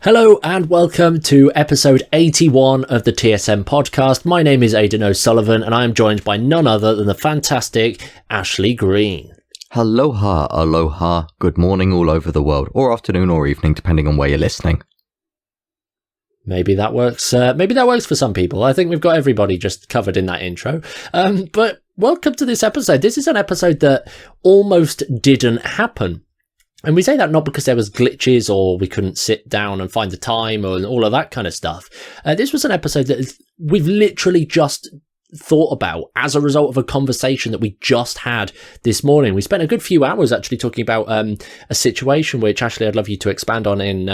Hello and welcome to episode 81 of the TSM podcast. My name is Aidan O'Sullivan and I am joined by none other than the fantastic Ashley Green. Aloha, aloha, good morning all over the world, or afternoon or evening, depending on where you're listening. Maybe that works. Maybe that works for some people. I think we've got everybody just covered in that intro. But welcome to this episode. This is an episode that almost didn't happen. And we say that not because there was glitches or we couldn't sit down and find the time or all of that kind of stuff. This was an episode that we've literally just thought about as a result of a conversation that we just had this morning. We spent a good few hours actually talking about a situation which, Ashley, I'd love you to expand on in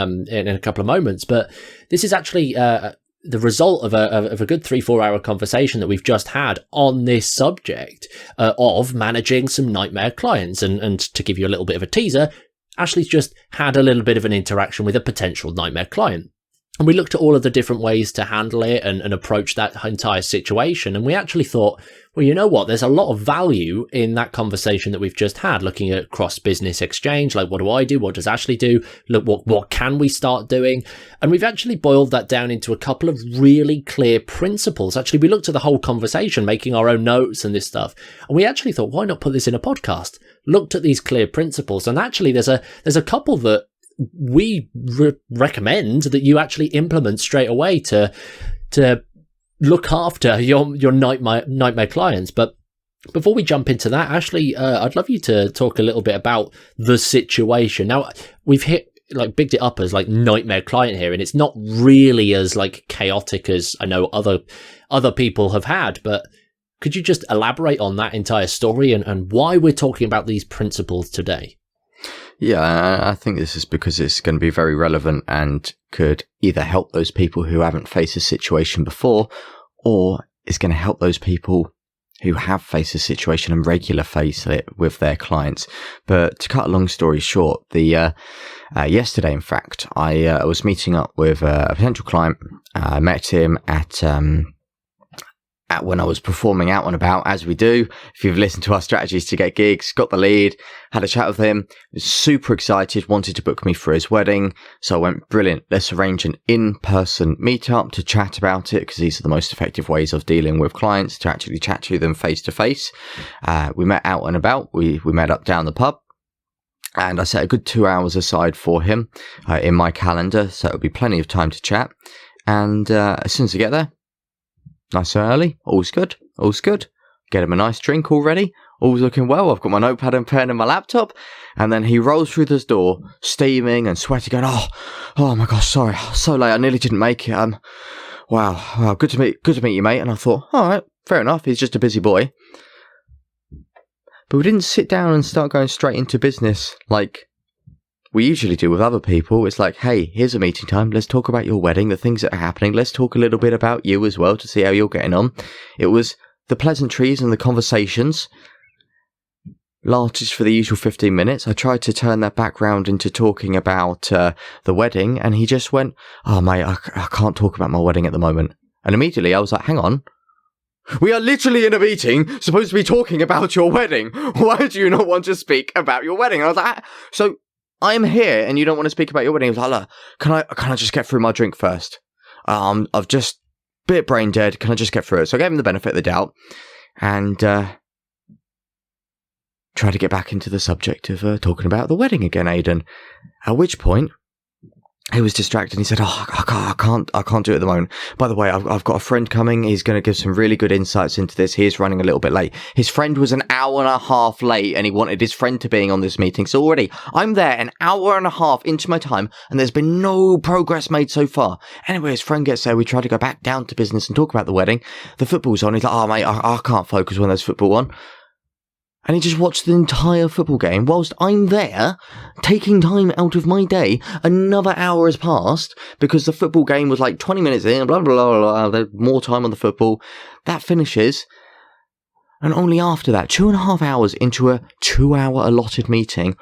a couple of moments. But this is actually the result of a good 3-4 hour conversation that we've just had on this subject of managing some nightmare clients. And to give you a little bit of a teaser, Ashley's just had a little bit of an interaction with a potential nightmare client. And we looked at all of the different ways to handle it and approach that entire situation. And we actually thought, well, you know what? There's a lot of value in that conversation that we've just had, looking at cross-business exchange. Like, what do I do? What does Ashley do? Look, what can we start doing? And we've actually boiled that down into a couple of really clear principles. Actually, we looked at the whole conversation, making our own notes and this stuff. And we actually thought, why not put this in a podcast? Looked at these clear principles. And actually, there's a couple that we recommend that you actually implement straight away to look after your nightmare clients. But before we jump into that, Ashley, I'd love you to talk a little bit about the situation. Now, we've bigged it up as like nightmare client here, and it's not really as like chaotic as I know other people have had, but could you just elaborate on that entire story and why we're talking about these principles today? Yeah, I think this is because it's going to be very relevant and could either help those people who haven't faced a situation before, or it's going to help those people who have faced a situation and regular face it with their clients. But to cut a long story short, yesterday, in fact, I was meeting up with a potential client. I met him at when I was performing Out and About, as we do. If you've listened to our strategies to get gigs, got the lead, had a chat with him, was super excited, wanted to book me for his wedding. So I went, brilliant, let's arrange an in-person meetup to chat about it, because these are the most effective ways of dealing with clients, to actually chat to them face to face. We met out and about. We met up down the pub. And I set a good 2 hours aside for him in my calendar, so it'll be plenty of time to chat. And as soon as I get there, nice and early, all's good. Get him a nice drink already, all's looking well. I've got my notepad and pen and my laptop, and then he rolls through this door, steaming and sweaty, going, oh my gosh, sorry, so late, I nearly didn't make it. Wow, good to meet you, mate. And I thought, all right, fair enough, he's just a busy boy. But we didn't sit down and start going straight into business like we usually do with other people. It's like, hey, here's a meeting time. Let's talk about your wedding, the things that are happening. Let's talk a little bit about you as well to see how you're getting on. It was the pleasantries and the conversations lasted for the usual 15 minutes. I tried to turn that background into talking about the wedding, and he just went, oh, mate, I can't talk about my wedding at the moment. And immediately I was like, hang on. We are literally in a meeting supposed to be talking about your wedding. Why do you not want to speak about your wedding? And I was like, so I'm here and you don't want to speak about your wedding. I was like, look, can I just get through my drink first? I've just a bit brain dead. Can I just get through it? So I gave him the benefit of the doubt and tried to get back into the subject of talking about the wedding again, Aidan. At which point he was distracted and he said, I can't do it at the moment. By the way, I've got a friend coming. He's going to give some really good insights into this. He is running a little bit late. His friend was an hour and a half late and he wanted his friend to be on this meeting. So already I'm there an hour and a half into my time and there's been no progress made so far. Anyway, his friend gets there. We try to go back down to business and talk about the wedding. The football's on. He's like, oh mate, I can't focus when there's football on. And he just watched the entire football game whilst I'm there, taking time out of my day. Another hour has passed because the football game was like 20 minutes in, blah, blah, blah, blah. There's more time on the football. That finishes. And only after that, 2.5 hours into a 2-hour allotted meeting,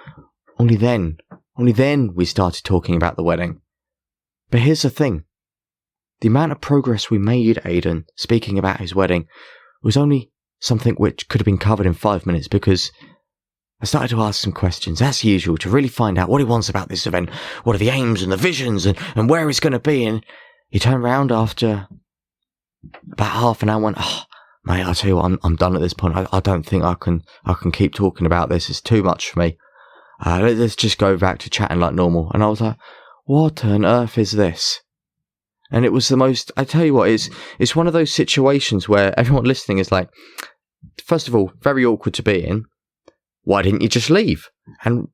only then we started talking about the wedding. But here's the thing. The amount of progress we made, Aidan, speaking about his wedding, was only something which could have been covered in 5 minutes, because I started to ask some questions, as usual, to really find out what he wants about this event, what are the aims and the visions, and where it's going to be. And he turned around after about half an hour and went, "Oh, mate, I'll tell you what, I'm done at this point. I don't think I can keep talking about this. It's too much for me. Let's just go back to chatting like normal." And I was like, what on earth is this? And it was the most, I tell you what, it's one of those situations where everyone listening is like, first of all, very awkward to be in. Why didn't you just leave? And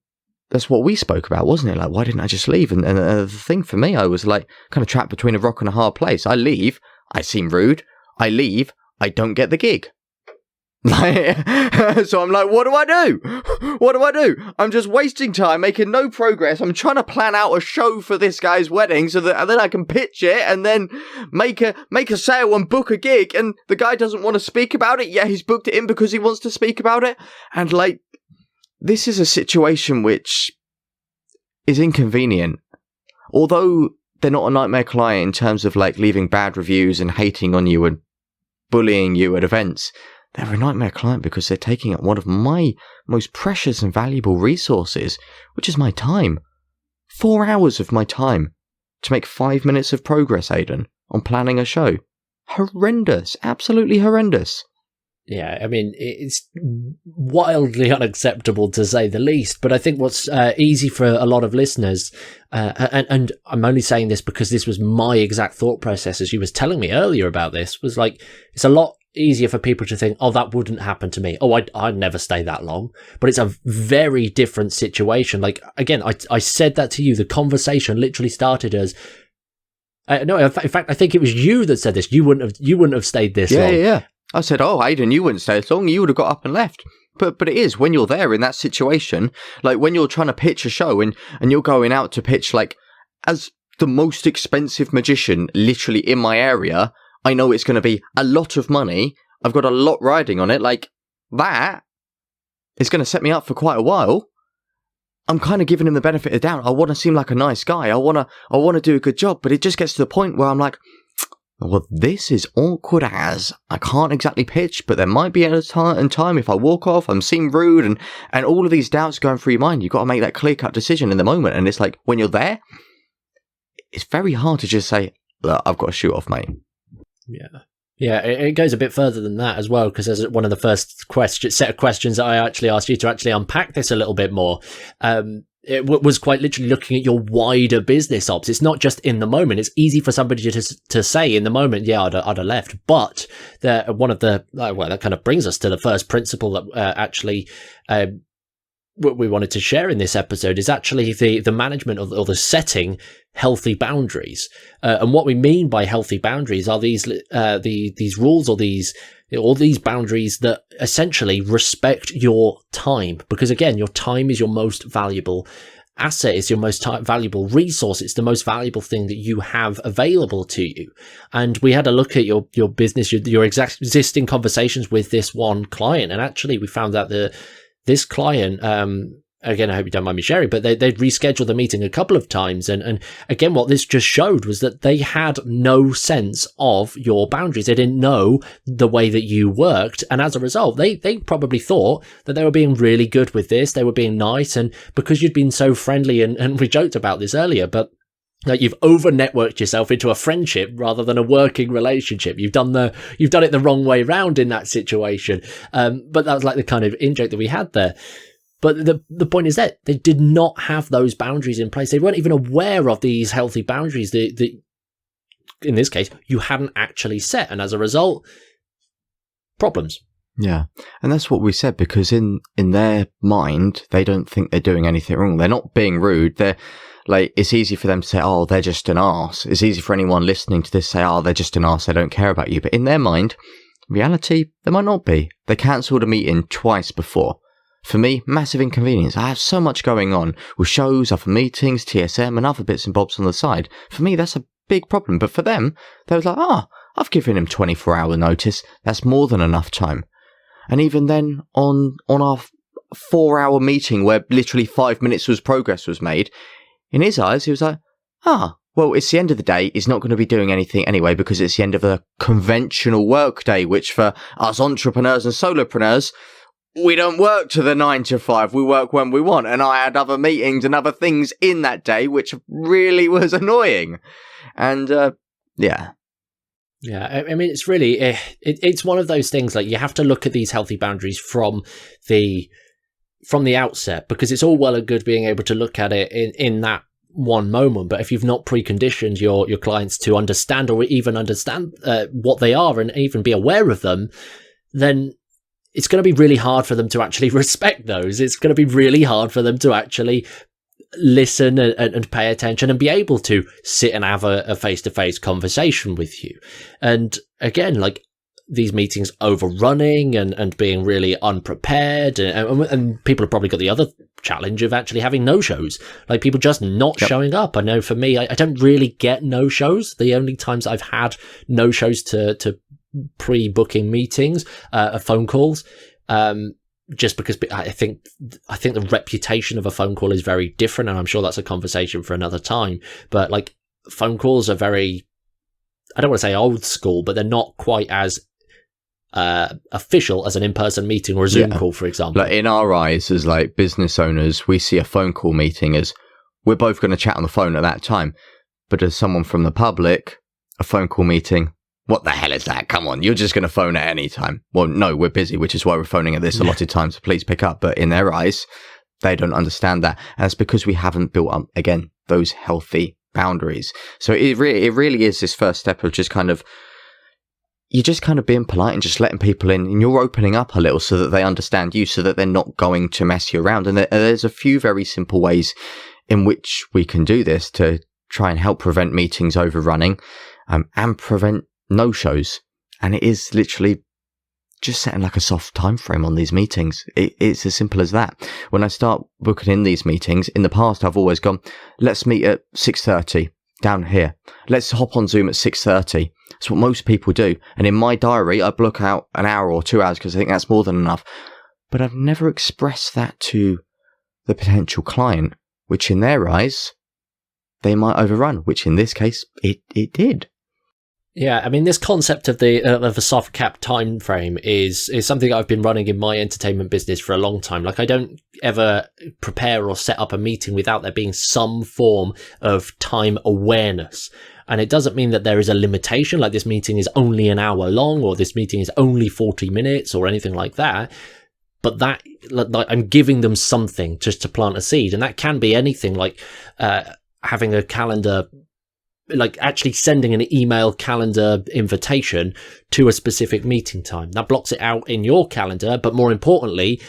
that's what we spoke about, wasn't it? Like, why didn't I just leave? And the thing for me, I was like kind of trapped between a rock and a hard place. I leave, I seem rude. I leave, I don't get the gig. So I'm like, what do I do? What do I do? I'm just wasting time, making no progress. I'm trying to plan out a show for this guy's wedding so that and then I can pitch it and then make a sale and book a gig. And the guy doesn't want to speak about it. Yeah, he's booked it in because he wants to speak about it. And like, this is a situation which is inconvenient. Although they're not a nightmare client in terms of like leaving bad reviews and hating on you and bullying you at events, they're a nightmare client because they're taking up one of my most precious and valuable resources, which is my time. 4 hours of my time to make 5 minutes of progress, Aidan, on planning a show. Horrendous. Absolutely horrendous. Yeah, I mean, it's wildly unacceptable to say the least, but I think what's easy for a lot of listeners, and I'm only saying this because this was my exact thought process as you was telling me earlier about this, was like, it's a lot easier for people to think, oh, that wouldn't happen to me. Oh, I'd never stay that long. But it's a very different situation. Like, again, I said that to you. The conversation literally started as, no, in fact, I think it was you that said this. You wouldn't have stayed this long. Yeah. I said, oh, Aidan, you wouldn't stay as long. You would have got up and left. But it is when you're there in that situation, like when you're trying to pitch a show and you're going out to pitch, like, as the most expensive magician literally in my area, I know it's going to be a lot of money. I've got a lot riding on it. Like, that is going to set me up for quite a while. I'm kind of giving him the benefit of the doubt. I want to seem like a nice guy. I want to do a good job. But it just gets to the point where I'm like, well, this is awkward as I can't exactly pitch, but there might be a time if I walk off, I'm seen rude, and all of these doubts going through your mind. You've got to make that clear-cut decision in the moment. And it's like, when you're there, it's very hard to just say, look, I've got to shoot off, mate. Yeah, it goes a bit further than that as well, because as one of the first set of questions that I actually asked you to actually unpack this a little bit more, it was quite literally looking at your wider business ops. It's not just in the moment. It's easy for somebody to say in the moment, yeah, I'd have left. But one of the, well, that kind of brings us to the first principle that actually what we wanted to share in this episode is actually the management of, or the setting healthy boundaries. And what we mean by healthy boundaries are these rules or these boundaries that essentially respect your time. Because again, your time is your most valuable asset, it's your most valuable resource, it's the most valuable thing that you have available to you. And we had a look at your business, your existing conversations with this one client, and actually we found out that this client, again, I hope you don't mind me sharing, but they'd rescheduled the meeting a couple of times. And again, what this just showed was that they had no sense of your boundaries. They didn't know the way that you worked. And as a result, they probably thought that they were being really good with this. They were being nice. And because you'd been so friendly, and we joked about this earlier, but like, you've over-networked yourself into a friendship rather than a working relationship. You've done it the wrong way round in that situation. But that was like the kind of in-joke that we had there. But the point is that they did not have those boundaries in place. They weren't even aware of these healthy boundaries that in this case, you hadn't actually set. And as a result, problems. Yeah. And that's what we said, because in their mind, they don't think they're doing anything wrong. They're not being rude. They're like, it's easy for them to say, oh, they're just an arse. It's easy for anyone listening to this to say, oh, they're just an arse. They don't care about you. But in their mind, reality, they might not be. They cancelled a meeting twice before. For me, massive inconvenience. I have so much going on with shows, other meetings, TSM, and other bits and bobs on the side. For me, that's a big problem. But for them, they was like, I've given him 24-hour notice. That's more than enough time. And even then, on our 4-hour meeting where literally 5 minutes progress was made, in his eyes, he was like, well, it's the end of the day. He's not going to be doing anything anyway because it's the end of a conventional work day, which for us entrepreneurs and solopreneurs, we don't work to the 9 to 5. We work when we want. And I had other meetings and other things in that day, which really was annoying. And, yeah. Yeah, I mean, it's really, it's one of those things, like, you have to look at these healthy boundaries from the outset, because it's all well and good being able to look at it in that one moment, but if you've not preconditioned your clients to understand, or even understand what they are and even be aware of them, then it's going to be really hard for them to actually respect those. It's going to be really hard for them to actually listen and pay attention and be able to sit and have a face-to-face conversation with you. And again, like, these meetings overrunning and being really unprepared, and people have probably got the other challenge of actually having no-shows, like people just not showing up. I know for me, I don't really get no-shows. The only times I've had no-shows to pre-booking meetings are phone calls, just because I think the reputation of a phone call is very different, and I'm sure that's a conversation for another time. But like, phone calls are very, I don't want to say old school, but they're not quite as official as an in-person meeting or a Zoom call, for example. Like, in our eyes as like business owners, we see a phone call meeting as we're both going to chat on the phone at that time. But as someone from the public, a phone call meeting, what the hell is that? Come on, you're just going to phone at any time. Well, no, we're busy, which is why we're phoning at this allotted time, so please pick up. But in their eyes, they don't understand that. And it's because we haven't built up, again, those healthy boundaries. So it really is this first step of just kind of, you're just kind of being polite and just letting people in, and you're opening up a little so that they understand you, so that they're not going to mess you around. And there's a few very simple ways in which we can do this to try and help prevent meetings overrunning, and prevent no-shows. And it is literally just setting like a soft time frame on these meetings. It's as simple as that. When I start booking in these meetings, in the past I've always gone, let's meet at 6:30 down here. Let's hop on Zoom at 6:30. That's what most people do. And in my diary, I block out an hour or 2 hours because I think that's more than enough. But I've never expressed that to the potential client, which in their eyes, they might overrun, which in this case, it did. Yeah, I mean, this concept of a soft cap time frame is something I've been running in my entertainment business for a long time. Like, I don't ever prepare or set up a meeting without there being some form of time awareness. And it doesn't mean that there is a limitation, like this meeting is only an hour long, or this meeting is only 40 minutes, or anything like that. But that, like, I'm giving them something just to plant a seed. And that can be anything, like having a calendar, like actually sending an email calendar invitation to a specific meeting time. That blocks it out in your calendar, but more importantly,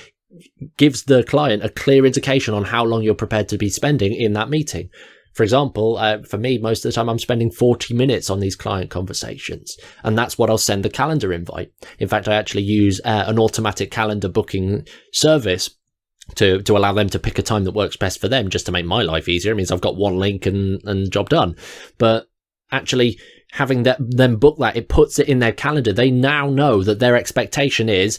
gives the client a clear indication on how long you're prepared to be spending in that meeting. For example, for me, most of the time I'm spending 40 minutes on these client conversations, and that's what I'll send the calendar invite. In fact, I actually use an automatic calendar booking service to allow them to pick a time that works best for them, just to make my life easier. It means I've got one link and job done. But actually having them book that, it puts it in their calendar. They now know that their expectation is,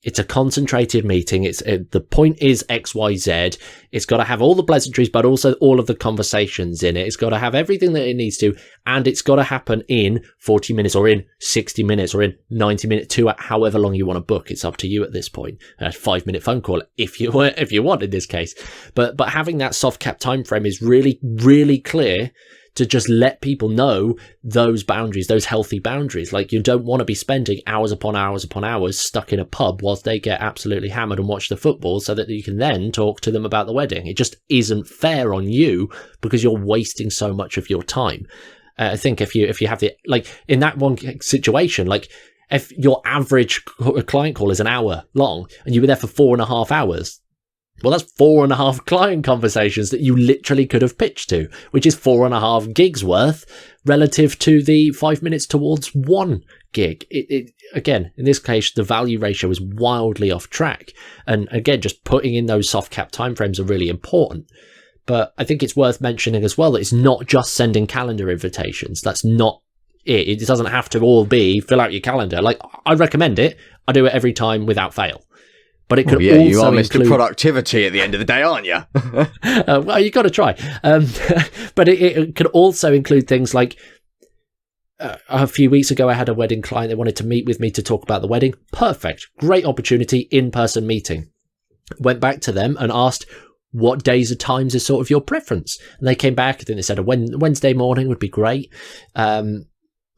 it's a concentrated meeting. The point is XYZ. It's got to have all the pleasantries, but also all of the conversations in it. It's got to have everything that it needs to, and it's got to happen in 40 minutes or in 60 minutes or in 90 minutes, to however long you want to book. It's up to you at this point. A 5-minute phone call if you want in this case. But having that soft cap time frame is really, really clear, to just let people know those boundaries, those healthy boundaries. Like, you don't want to be spending hours upon hours upon hours stuck in a pub whilst they get absolutely hammered and watch the football, so that you can then talk to them about the wedding. It just isn't fair on you, because you're wasting so much of your time. I think if you have the, like, in that one situation, like, if your average client call is an hour long and you were there for 4.5 hours, well, that's 4.5 client conversations that you literally could have pitched to, which is 4.5 gigs worth relative to the 5 minutes towards 1 gig. Again, in this case, the value ratio is wildly off track. And again, just putting in those soft cap timeframes are really important. But I think it's worth mentioning as well that it's not just sending calendar invitations. That's not it. It doesn't have to all be fill out your calendar. Like, I recommend it. I do it every time without fail. But it could also you are Mr. Productivity at the end of the day, aren't you? Well, you got to try. But it could also include things like a few weeks ago, I had a wedding client. They wanted to meet with me to talk about the wedding. Perfect. Great opportunity, in-person meeting. Went back to them and asked, what days or times is sort of your preference? And they came back. I think they said a Wednesday morning would be great. And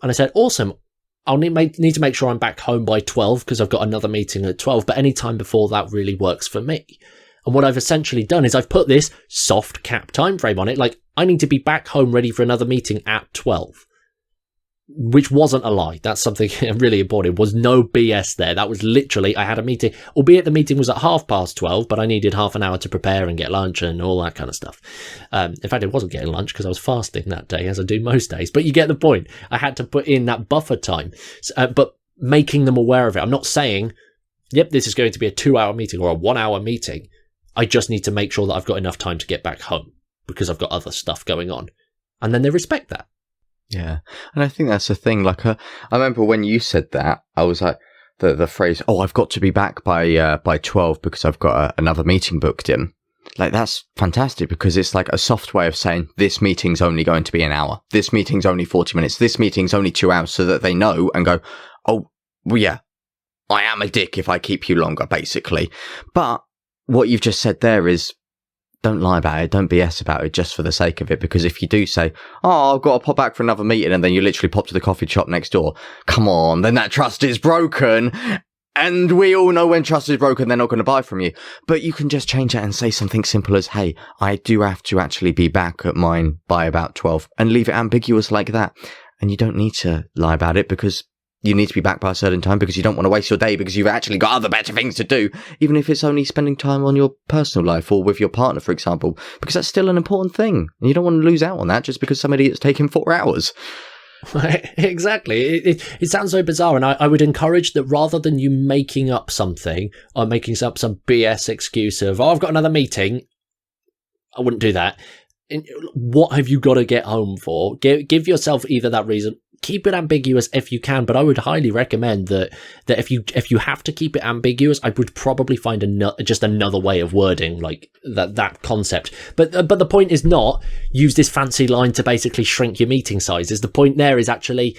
I said, awesome. I'll need to make sure I'm back home by 12 because I've got another meeting at 12. But any time before that really works for me. And what I've essentially done is I've put this soft cap time frame on it. Like, I need to be back home ready for another meeting at 12. Which wasn't a lie. That's something really important. It was no BS there. That was literally, I had a meeting, albeit the meeting was at 12:30, but I needed half an hour to prepare and get lunch and all that kind of stuff. In fact, I wasn't getting lunch because I was fasting that day, as I do most days. But you get the point. I had to put in that buffer time, but making them aware of it. I'm not saying, yep, this is going to be a 2-hour meeting or a 1-hour meeting. I just need to make sure that I've got enough time to get back home because I've got other stuff going on. And then they respect that. Yeah, and I think that's the thing. Like, I remember when you said that, I was like, the phrase, "Oh, I've got to be back by 12 because I've got another meeting booked in." Like, that's fantastic because it's like a soft way of saying this meeting's only going to be an hour, this meeting's only 40 minutes, this meeting's only 2 hours, so that they know and go, "Oh, well, yeah, I am a dick if I keep you longer," basically. But what you've just said there is, don't lie about it. Don't BS about it just for the sake of it. Because if you do say, "Oh, I've got to pop back for another meeting," and then you literally pop to the coffee shop next door, come on, then that trust is broken. And we all know when trust is broken, they're not going to buy from you. But you can just change that and say something simple as, "Hey, I do have to actually be back at mine by about 12, and leave it ambiguous like that. And you don't need to lie about it because you need to be back by a certain time because you don't want to waste your day because you've actually got other better things to do, even if it's only spending time on your personal life or with your partner, for example, because that's still an important thing. And you don't want to lose out on that just because somebody is taking 4 hours. Exactly. It sounds so bizarre. And I would encourage that rather than you making up something or making up some BS excuse of, "Oh, I've got another meeting," I wouldn't do that. What have you got to get home for? Give yourself either that reason. Keep it ambiguous if you can, but I would highly recommend that if you have to keep it ambiguous, I would probably find just another way of wording like that concept. But the point is not use this fancy line to basically shrink your meeting sizes. The point there is actually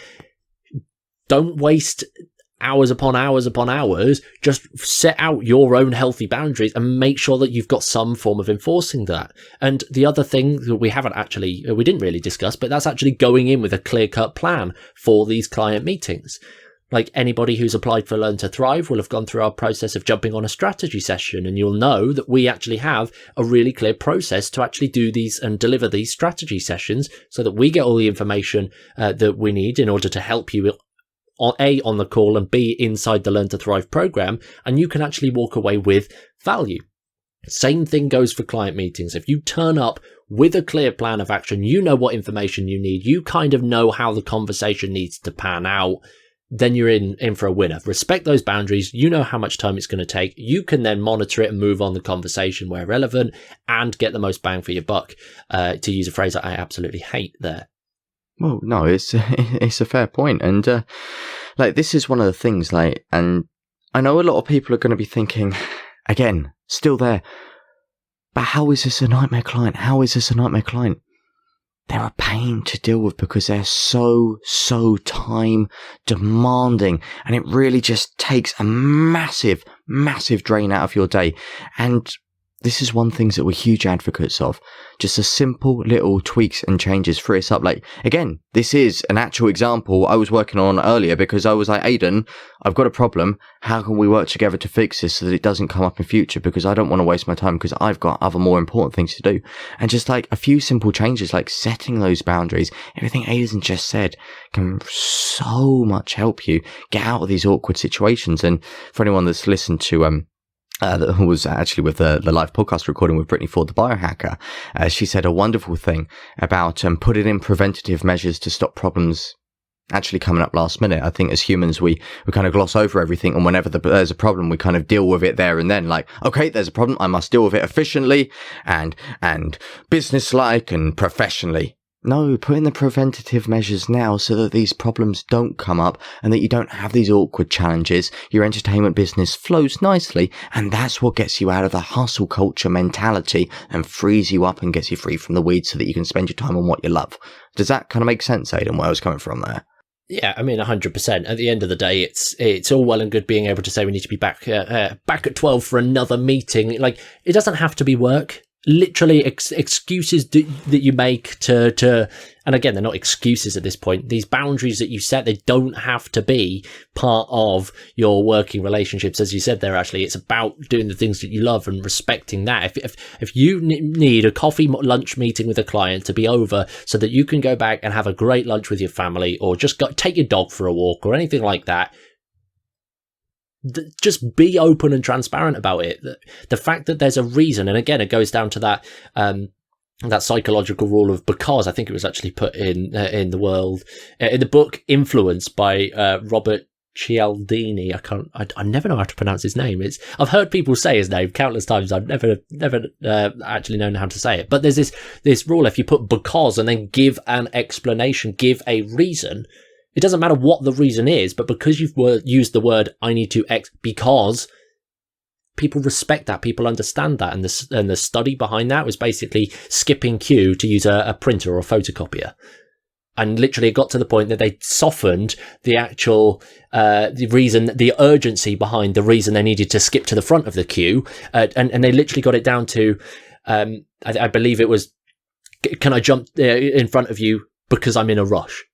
don't waste hours upon hours upon hours. Just set out your own healthy boundaries and make sure that you've got some form of enforcing that. And the other thing that we didn't really discuss, but that's actually going in with a clear-cut plan for these client meetings. Like, anybody who's applied for Learn to Thrive will have gone through our process of jumping on a strategy session, and you'll know that we actually have a really clear process to actually do these and deliver these strategy sessions so that we get all the information that we need in order to help you on the call and B, inside the Learn to Thrive program, and you can actually walk away with value. Same thing goes for client meetings. If you turn up with a clear plan of action, you know what information you need, you kind of know how the conversation needs to pan out, then you're in for a winner. Respect those boundaries. You know how much time it's going to take. You can then monitor it and move on the conversation where relevant and get the most bang for your buck, to use a phrase that I absolutely hate there. Well, no, it's a fair point. And like, this is one of the things, like, and I know a lot of people are going to be thinking, again, still there, but how is this a nightmare client? How is this a nightmare client? They're a pain to deal with because they're so time demanding, and it really just takes a massive drain out of your day. And this is one thing that we're huge advocates of. Just a simple little tweaks and changes free us up. Like, again, this is an actual example I was working on earlier because I was like, Aidan, I've got a problem. How can we work together to fix this so that it doesn't come up in future? Because I don't want to waste my time because I've got other more important things to do. And just like a few simple changes, like setting those boundaries, everything Aidan just said can so much help you get out of these awkward situations. And for anyone that's listened to, that was actually with the live podcast recording with Brittany Ford, the biohacker. She said a wonderful thing about putting in preventative measures to stop problems actually coming up last minute. I think as humans, we kind of gloss over everything, and whenever there's a problem, we kind of deal with it there and then. Like, okay, there's a problem, I must deal with it efficiently and businesslike and professionally. No, put in the preventative measures now so that these problems don't come up and that you don't have these awkward challenges. Your entertainment business flows nicely, and that's what gets you out of the hustle culture mentality and frees you up and gets you free from the weeds so that you can spend your time on what you love. Does that kind of make sense, Aidan, where I was coming from there? Yeah, I mean, 100%. At the end of the day, it's all well and good being able to say we need to be back at 12 for another meeting. Like, it doesn't have to be work. Literally excuses that you make to, and again, they're not excuses at this point. These boundaries that you set, they don't have to be part of your working relationships. As you said there, Ashley, it's about doing the things that you love and respecting that. If you need a coffee lunch meeting with a client to be over so that you can go back and have a great lunch with your family, or just take your dog for a walk or anything like that, just be open and transparent about it. The fact that there's a reason, and again, it goes down to that that psychological rule of because. I think it was actually put in the world in the book Influence by Robert Cialdini. I never know how to pronounce his name. I've heard people say his name countless times. I've never actually known how to say it. But there's this rule: if you put because and then give an explanation, give a reason. It doesn't matter what the reason is, but because you've used the word "I need to X," because people respect that, people understand that, and the study behind that was basically skipping queue to use a printer or a photocopier, and literally it got to the point that they softened the actual the reason, the urgency behind the reason they needed to skip to the front of the queue, and they literally got it down to I believe it was, can I jump in front of you because I'm in a rush?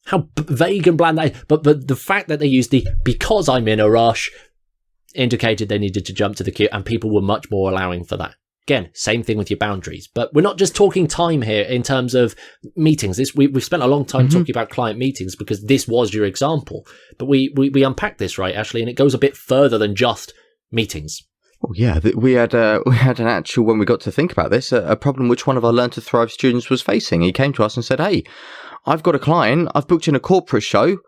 How vague and bland that is. But the fact that they used the because I'm in a rush indicated they needed to jump to the queue, and people were much more allowing for that. Again, same thing with your boundaries. But we're not just talking time here in terms of meetings. We've spent a long time talking about client meetings because this was your example. But we unpack this, right, Ashley, and it goes a bit further than just meetings. Oh yeah, we had an actual, when we got to think about this, a problem which one of our Learn to Thrive students was facing. He came to us and said, "Hey, I've got a client, I've booked in a corporate show.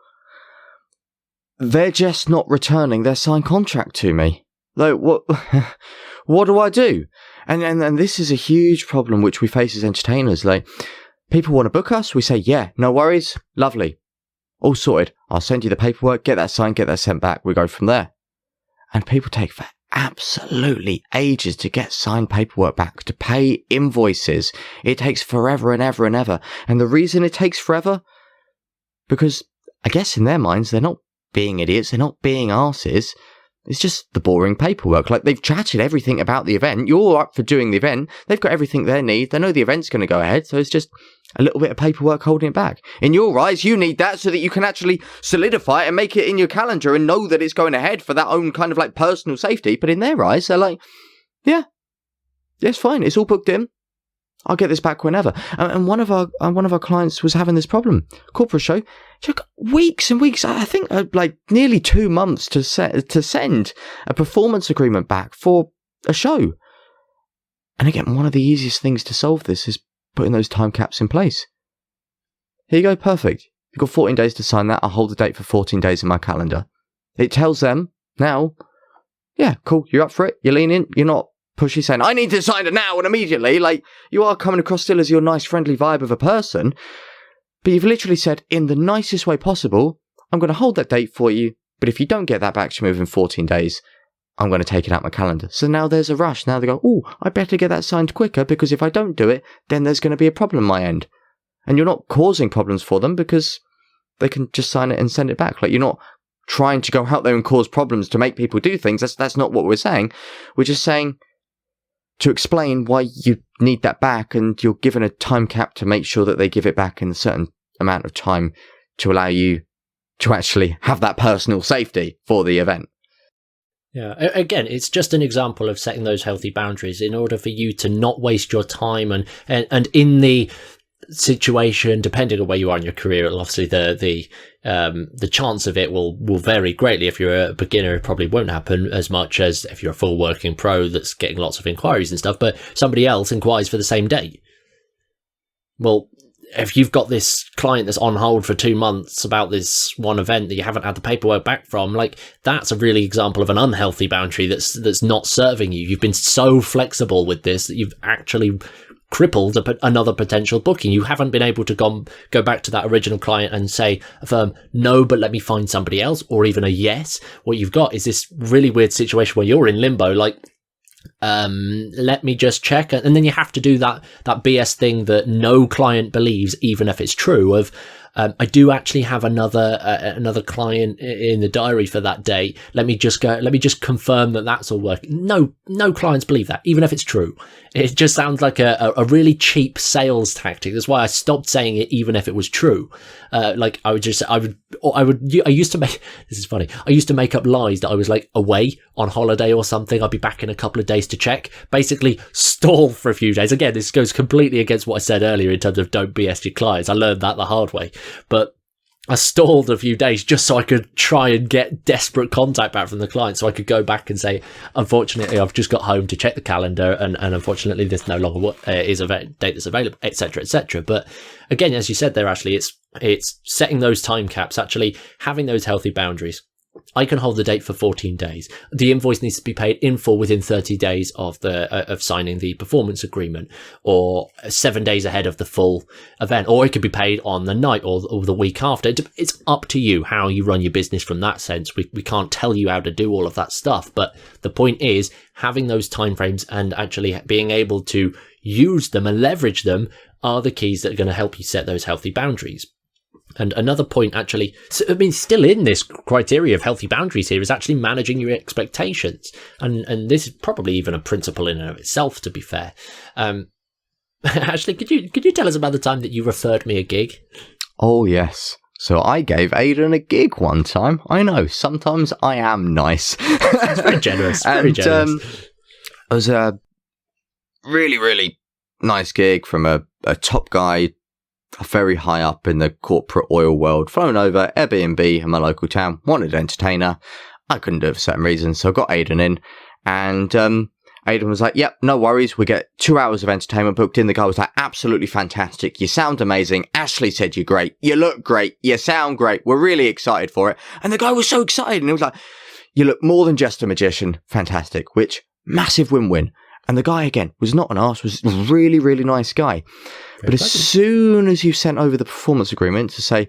They're just not returning their signed contract to me. Like, what do I do?" And this is a huge problem which we face as entertainers. Like, people want to book us, we say, "Yeah, no worries, lovely, all sorted. I'll send you the paperwork, get that signed, get that sent back, we go from there." And people take for absolutely ages to get signed paperwork back, to pay invoices. It takes forever and ever and ever. And the reason it takes forever, because I guess in their minds, they're not being idiots, they're not being arses. It's just the boring paperwork. Like, they've chatted everything about the event. You're up for doing the event. They've got everything they need. They know the event's going to go ahead. So it's just a little bit of paperwork holding it back. In your eyes, you need that so that you can actually solidify it and make it in your calendar and know that it's going ahead for that own kind of like personal safety. But in their eyes, they're like, yeah, it's fine. It's all booked in. I'll get this back whenever. And one of our clients was having this problem. Corporate show took weeks and weeks. I think like nearly 2 months to send a performance agreement back for a show. And again, one of the easiest things to solve this is putting those time caps in place. Here you go, perfect. You've got 14 days to sign that. I'll hold the date for 14 days in my calendar. It tells them now, yeah, cool, you're up for it. You're leaning. You're not pushy saying, "I need to sign it now and immediately." Like, you are coming across still as your nice, friendly vibe of a person. But you've literally said, in the nicest way possible, "I'm going to hold that date for you. But if you don't get that back to me within 14 days, I'm going to take it out my calendar." So now there's a rush. Now they go, "Oh, I better get that signed quicker, because if I don't do it, then there's going to be a problem on my end." And you're not causing problems for them because they can just sign it and send it back. Like, you're not trying to go out there and cause problems to make people do things. That's not what we're saying. We're just saying to explain why you need that back, and you're given a time cap to make sure that they give it back in a certain amount of time to allow you to actually have that personal safety for the event. Yeah, again, it's just an example of setting those healthy boundaries in order for you to not waste your time, and in the situation, depending on where you are in your career, obviously the chance of it will vary greatly. If you're a beginner, it probably won't happen as much as if you're a full working pro that's getting lots of inquiries and stuff, but somebody else inquires for the same date. Well, if you've got this client that's on hold for 2 months about this one event that you haven't had the paperwork back from, like, that's a really example of an unhealthy boundary that's not serving you. You've been so flexible with this that you've actually crippled another potential booking. You haven't been able to go back to that original client and say, affirm, "No, but let me find somebody else," or even a yes. What you've got is this really weird situation where you're in limbo. Like, let me just check. And then you have to do that BS thing that no client believes, even if it's true, of, I do actually have another client in the diary for that day. Let me just confirm that that's all working. No clients believe that, even if it's true. It just sounds like a really cheap sales tactic. That's why I stopped saying it, even if it was true. Like I used to make, this is funny. I used to make up lies that I was like away on holiday or something. I'd be back in a couple of days to check, basically stall for a few days. Again, this goes completely against what I said earlier in terms of don't BS your clients. I learned that the hard way. But I stalled a few days just so I could try and get desperate contact back from the client, so I could go back and say, unfortunately, I've just got home to check the calendar, and unfortunately, this no longer is a date that's available, etc., etc. But again, as you said there, Ashley, it's setting those time caps, actually having those healthy boundaries. I can hold the date for 14 days. The invoice needs to be paid in full within 30 days of signing the performance agreement, or 7 days ahead of the full event, or it could be paid on the night or the week after. It's up to you how you run your business from that sense. We can't tell you how to do all of that stuff, but the point is having those timeframes and actually being able to use them and leverage them are the keys that are going to help you set those healthy boundaries. And another point, actually, I mean, still in this criteria of healthy boundaries here is actually managing your expectations. And this is probably even a principle in and of itself, to be fair. Ashley, could you tell us about the time that you referred me a gig? Oh, yes. So I gave Aidan a gig one time. I know, sometimes I am nice. It's very generous, very generous. It was a really, really nice gig from a top guy, very high up in the corporate oil world, flown over, Airbnb in my local town, wanted an entertainer. I couldn't do it for certain reasons, so I got Aidan in, and Aidan was like, yep, no worries, we get 2 hours of entertainment booked in. The guy was like, absolutely fantastic, you sound amazing, Ashley said you're great, you look great, you sound great, we're really excited for it. And the guy was so excited, and he was like, you look more than just a magician, fantastic, which, massive win-win. And the guy, again, was not an arse, was a really, really nice guy. But as soon as you sent over the performance agreement to say,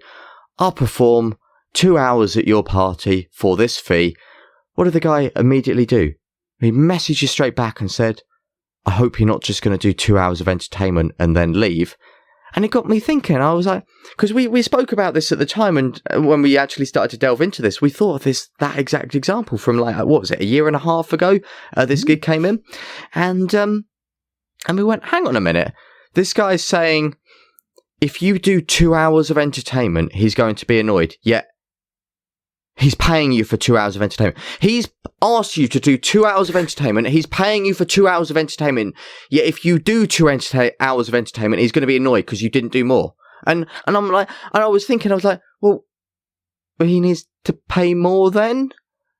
I'll perform 2 hours at your party for this fee, what did the guy immediately do? He messaged you straight back and said, I hope you're not just going to do 2 hours of entertainment and then leave. And it got me thinking. I was like, because we spoke about this at the time, and when we actually started to delve into this, we thought of that exact example from like, what was it, a year and a half ago? This gig came in, and we went, hang on a minute. This guy's saying, if you do 2 hours of entertainment, he's going to be annoyed. Yet he's paying you for 2 hours of entertainment. He's asked you to do 2 hours of entertainment. He's paying you for 2 hours of entertainment. Yet if you do 2 hours of entertainment, he's going to be annoyed because you didn't do more. And I'm like, and I was like, well, he needs to pay more then?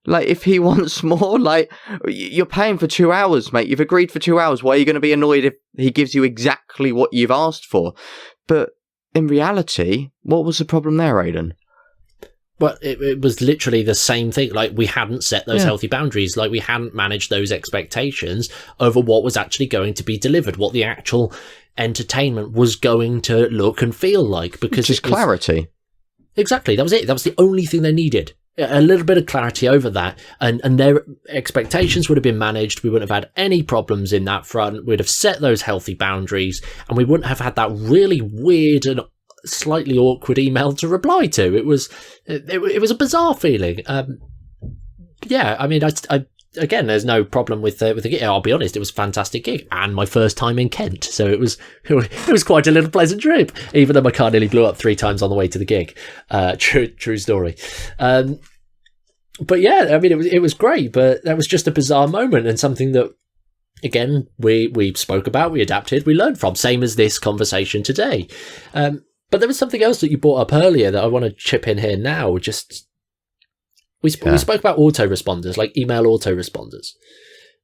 Like, if he wants more, like, you're paying for 2 hours, mate. You've agreed for 2 hours. Why are you going to be annoyed if he gives you exactly what you've asked for? But in reality, what was the problem there, Aidan? Well, it was literally the same thing. Like, we hadn't set those healthy boundaries. Like, we hadn't managed those expectations over what was actually going to be delivered, what the actual entertainment was going to look and feel like. Because just clarity. Exactly. That was it. That was the only thing they needed. A little bit of clarity over that, and their expectations would have been managed. We wouldn't have had any problems in that front. We'd have set those healthy boundaries, and we wouldn't have had that really weird and slightly awkward email to reply to. It was a bizarre feeling. Yeah, I mean, I again, there's no problem with the gig. I'll be honest, it was a fantastic gig, and my first time in Kent, so it was quite a little pleasant trip, even though my car nearly blew up 3 times on the way to the gig. True story. But yeah, I mean, it was great, but that was just a bizarre moment, and something that, again, we spoke about, we adapted, we learned from, same as this conversation today. But there was something else that you brought up earlier that I want to chip in here now. We spoke about autoresponders, like email autoresponders,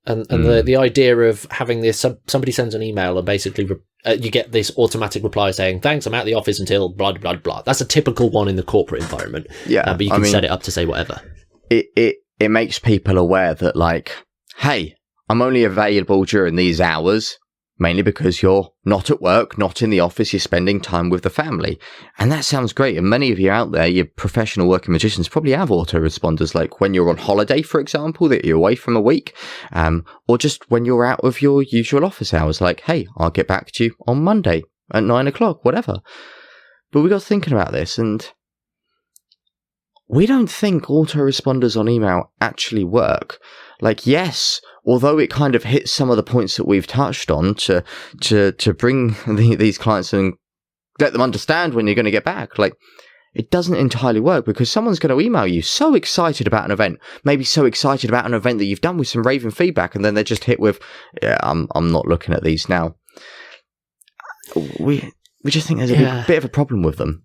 and the idea of having this. Somebody sends an email and basically you get this automatic reply saying, "Thanks, I'm out of the office until blah blah blah." That's a typical one in the corporate environment. Yeah, but you can set it up to say whatever. It makes people aware that, like, hey, I'm only available during these hours. mainly because you're not at work, not in the office, you're spending time with the family. And that sounds great. And many of you out there, your professional working magicians, probably have autoresponders, like when you're on holiday, for example, that you're away from a week, or just when you're out of your usual office hours, like, hey, I'll get back to you on Monday at 9 o'clock, whatever. But we got thinking about this, and we don't think autoresponders on email actually work. Like, yes, although it kind of hits some of the points that we've touched on to bring these clients and let them understand when you're going to get back, like, it doesn't entirely work, because someone's going to email you so excited about an event, maybe so excited about an event that you've done with some raving feedback, and then they're just hit with, yeah, I'm not looking at these now. We just think there's a bit of a problem with them.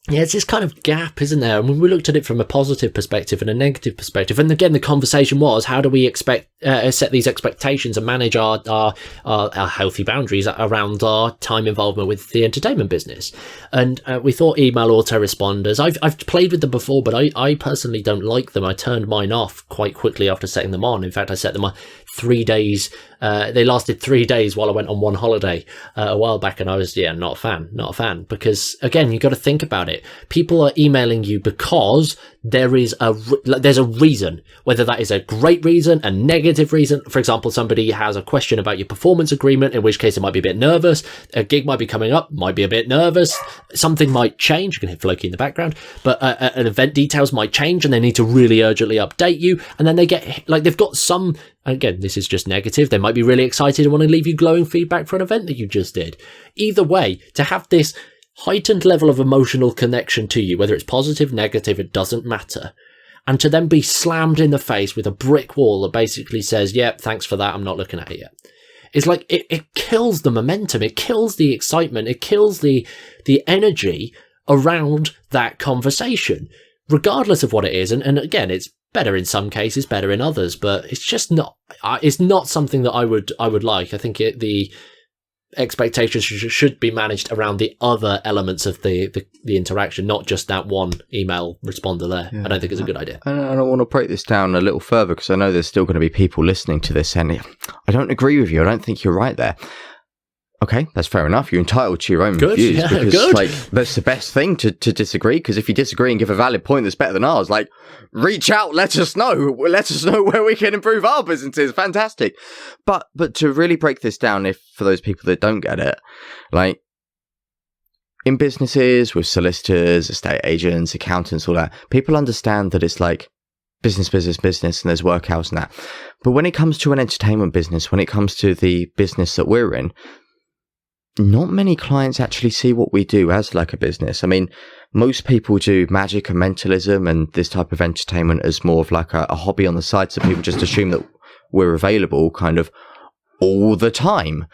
Yeah, it's this kind of gap, isn't there? And when we looked at it from a positive perspective and a negative perspective, and again, the conversation was, how do we set these expectations and manage our healthy boundaries around our time involvement with the entertainment business? And we thought email autoresponders. I've played with them before, but I personally don't like them. I turned mine off quite quickly after setting them on. In fact, I set them on 3 days. They lasted 3 days while I went on one holiday a while back, and I was, not a fan, because again, you've got to think about it. People are emailing you because there's a reason, whether that is a great reason, a negative reason. For example, somebody has a question about your performance agreement, in which case it might be a bit nervous. A gig might be coming up, might be a bit nervous. Something might change. You can hear Floki in the background, but an event details might change, and they need to really urgently update you. And then they get, like, they've got some, again, this is just negative. They might be really excited and want to leave you glowing feedback for an event that you just did. Either way, to have this heightened level of emotional connection to you, whether it's positive, negative, it doesn't matter. And to then be slammed in the face with a brick wall that basically says, yep, thanks for that, I'm not looking at it yet. It's like, it kills the momentum, it kills the excitement, it kills the energy around that conversation, regardless of what it is. And again, it's better in some cases, better in others, but it's just not, it's not something that I would like. I think the expectations should be managed around the other elements of the interaction, not just that one email responder there. Yeah. I don't think it's a good idea. And I want to break this down a little further, because I know there's still going to be people listening to this, and I don't agree with you. I don't think you're right there. Okay, that's fair enough. You're entitled to your own views, because like, that's the best thing to disagree. Because if you disagree and give a valid point that's better than ours, like, reach out, let us know where we can improve our businesses. Fantastic. But to really break this down, if for those people that don't get it, like, in businesses with solicitors, estate agents, accountants, all that, people understand that it's like business, and there's work hours and that. But when it comes to an entertainment business, when it comes to the business that we're in, not many clients actually see what we do as like a business. I mean, most people do magic and mentalism and this type of entertainment as more of like a hobby on the side. So people just assume that we're available kind of all the time.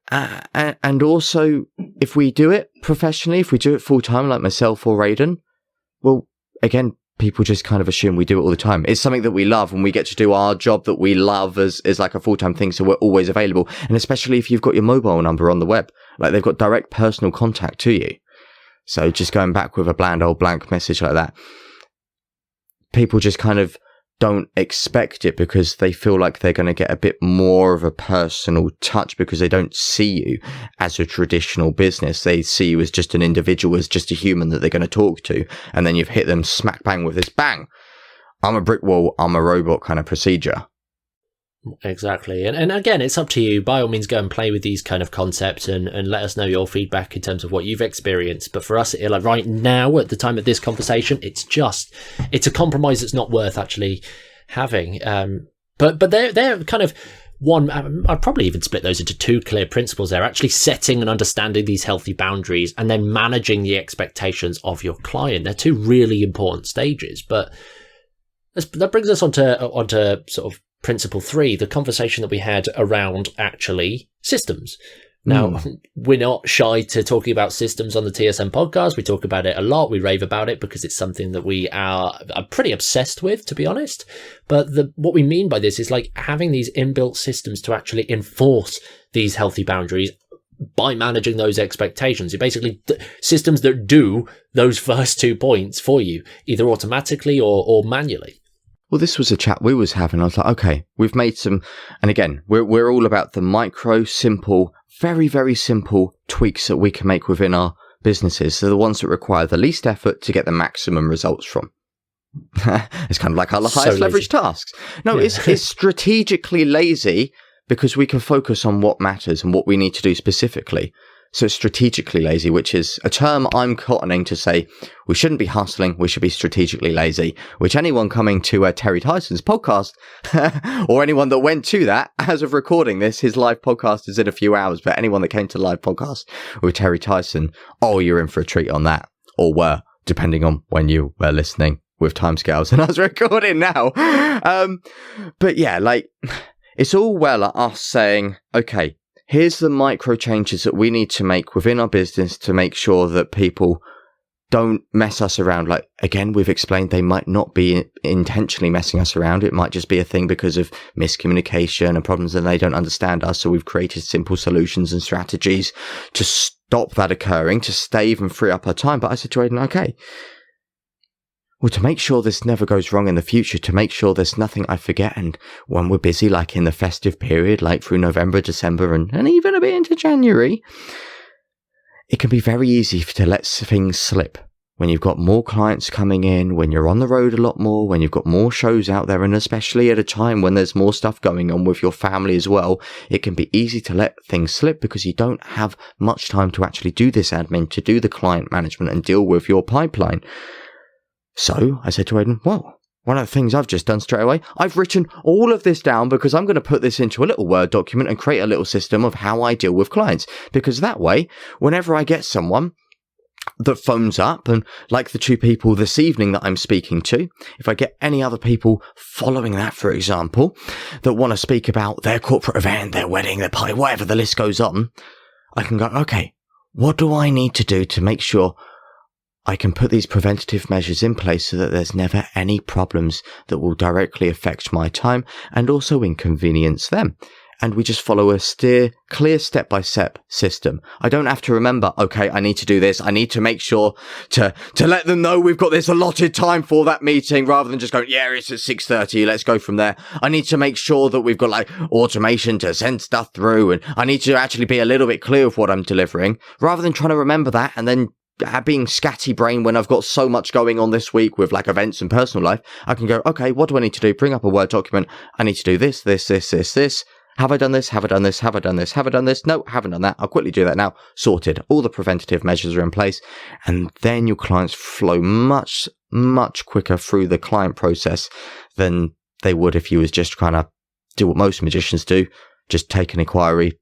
And also, if we do it professionally, if we do it full time, like myself or Aidan, well, again, people just kind of assume we do it all the time. It's something that we love, and we get to do our job that we love as like a full-time thing. So we're always available. And especially if you've got your mobile number on the web, like, they've got direct personal contact to you. So just going back with a bland old blank message like that, people just kind of don't expect it, because they feel like they're going to get a bit more of a personal touch, because they don't see you as a traditional business. They see you as just an individual, as just a human that they're going to talk to. And then you've hit them smack bang with this bang, I'm a brick wall, I'm a robot kind of procedure. Exactly. And again, it's up to you. By all means, go and play with these kind of concepts and let us know your feedback in terms of what you've experienced. But for us, like, right now, at the time of this conversation, it's a compromise that's not worth actually having. But they're kind of one, I'd probably even split those into two clear principles. They're actually setting and understanding these healthy boundaries, and then managing the expectations of your client. They're two really important stages. But that brings us onto sort of Principle 3, the conversation that we had around actually systems. Now, we're not shy to talking about systems on the TSM podcast. We talk about it a lot. We rave about it because it's something that we are pretty obsessed with, to be honest. But what we mean by this is like having these inbuilt systems to actually enforce these healthy boundaries by managing those expectations. You're basically systems that do those first 2 points for you, either automatically or manually. Well, this was a chat we was having. I was like, okay, we've made some, and again, we're all about the micro, simple, very, very simple tweaks that we can make within our businesses. So the ones that require the least effort to get the maximum results from. It's kind of like our highest leverage tasks. No, yeah. It's strategically lazy because we can focus on what matters and what we need to do specifically. So it's strategically lazy, which is a term I'm cottoning to say we shouldn't be hustling, we should be strategically lazy, which anyone coming to Terry Tyson's podcast or anyone that went to that, as of recording this, his live podcast is in a few hours, but anyone that came to the live podcast with Terry Tyson, oh, you're in for a treat on that, or were, depending on when you were listening with timescales and I was recording now. But yeah, like it's all well at us saying, okay, here's the micro changes that we need to make within our business to make sure that people don't mess us around. Like, again, we've explained they might not be intentionally messing us around. It might just be a thing because of miscommunication and problems and they don't understand us. So we've created simple solutions and strategies to stop that occurring, to stave and free up our time. But I said to Aidan, okay, well, to make sure this never goes wrong in the future, to make sure there's nothing I forget, and when we're busy, like in the festive period, like through November, December, and even a bit into January, it can be very easy to let things slip. When you've got more clients coming in, when you're on the road a lot more, when you've got more shows out there, and especially at a time when there's more stuff going on with your family as well, it can be easy to let things slip because you don't have much time to actually do this admin, to do the client management and deal with your pipeline. So I said to Aidan, well, one of the things I've just done straight away, I've written all of this down because I'm going to put this into a little Word document and create a little system of how I deal with clients. Because that way, whenever I get someone that phones up, and like the two people this evening that I'm speaking to, if I get any other people following that, for example, that want to speak about their corporate event, their wedding, their party, whatever the list goes on, I can go, okay, what do I need to do to make sure I can put these preventative measures in place so that there's never any problems that will directly affect my time and also inconvenience them. And we just follow a clear step-by-step system. I don't have to remember, okay, I need to do this. I need to make sure to let them know we've got this allotted time for that meeting rather than just going, yeah, it's at 6:30. Let's go from there. I need to make sure that we've got like automation to send stuff through. And I need to actually be a little bit clear of what I'm delivering rather than trying to remember that and then being scatty brain when I've got so much going on this week with like events and personal life. I can go, okay, what do I need to do? Bring up a Word document. I need to do this. Have I done this? Have I done this? Have I done this? Have I done this? No, haven't done that. I'll quickly do that now. Sorted. All the preventative measures are in place. And then your clients flow much, much quicker through the client process than they would if you was just trying to do what most magicians do. Just take an inquiry,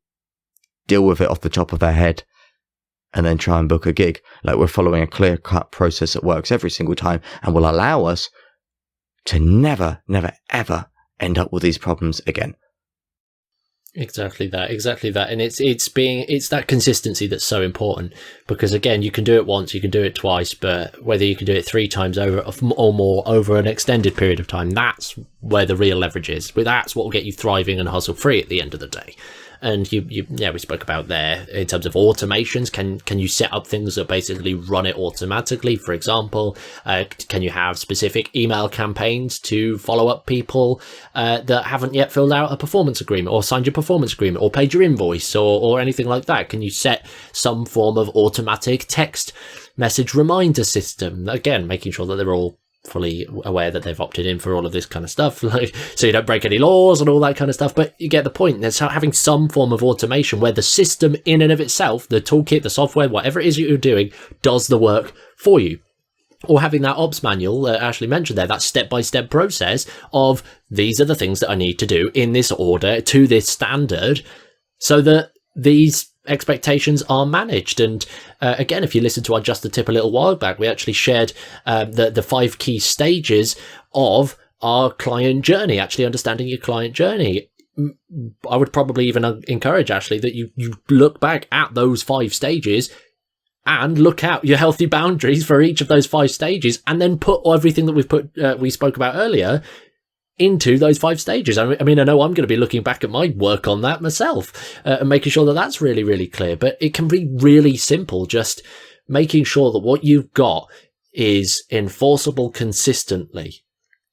deal with it off the top of their head, and then try and book a gig. Like, we're following a clear-cut process that works every single time and will allow us to never, ever end up with these problems again. Exactly that. And it's that consistency that's so important, because again, you can do it once, you can do it twice, but whether you can do it 3 times over or more over an extended period of time, that's where the real leverage is. That's what will get you thriving and hustle free at the end of the day. And we spoke about there in terms of automations. Can you set up things that basically run it automatically? For example, can you have specific email campaigns to follow up people that haven't yet filled out a performance agreement or signed your performance agreement or paid your invoice or anything like that? Can you set some form of automatic text message reminder system? Again, making sure that they're all fully aware that they've opted in for all of this kind of stuff, like, so you don't break any laws and all that kind of stuff. But you get the point. There's having some form of automation where the system in and of itself, the toolkit, the software, whatever it is you're doing, does the work for you. Or having that ops manual that Ashley mentioned there, that step-by-step process of these are the things that I need to do in this order to this standard, so that these expectations are managed. And again, if you listen to our Just a Tip a little while back, we actually shared the 5 key stages of our client journey, actually understanding your client journey. I would probably even encourage, Ashley, that you look back at those 5 stages and look out your healthy boundaries for each of those 5 stages, and then put everything that we spoke about earlier into those 5 stages. I mean, I know I'm going to be looking back at my work on that myself and making sure that that's really, really clear. But it can be really simple, just making sure that what you've got is enforceable consistently.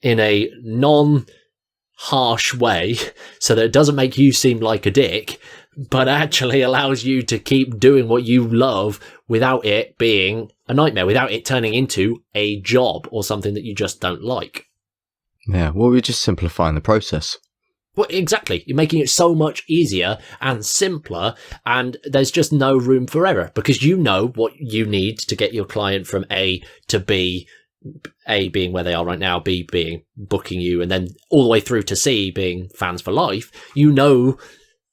in a non-harsh way so that it doesn't make you seem like a dick, but actually allows you to keep doing what you love without it being a nightmare, without it turning into a job or something that you just don't like. Yeah, well, we're just simplifying the process. Well, exactly. You're making it so much easier and simpler, and there's just no room for error because you know what you need to get your client from A to B, A being where they are right now, B being booking you, and then all the way through to C being fans for life. You know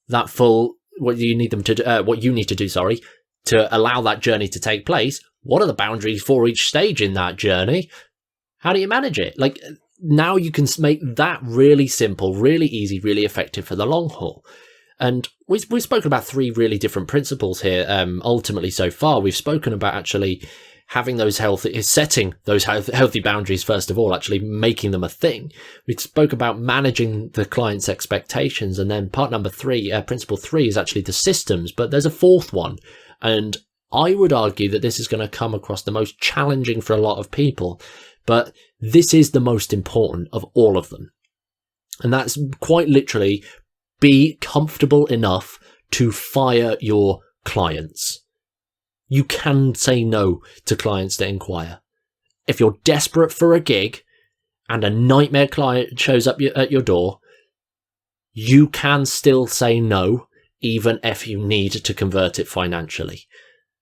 that what you need to do, to allow that journey to take place. What are the boundaries for each stage in that journey? How do you manage it? Like, now you can make that really simple, really easy, really effective for the long haul. And we've spoken about 3 really different principles here. Ultimately, so far, we've spoken about actually having those setting those healthy boundaries, first of all, actually making them a thing. We spoke about managing the client's expectations. And then part number 3, principle 3 is actually the systems, but there's a 4th one. And I would argue that this is going to come across the most challenging for a lot of people, but this is the most important of all of them. And that's quite literally, be comfortable enough to fire your clients. You can say no to clients that inquire. If you're desperate for a gig and a nightmare client shows up at your door, you can still say no, even if you need to convert it financially.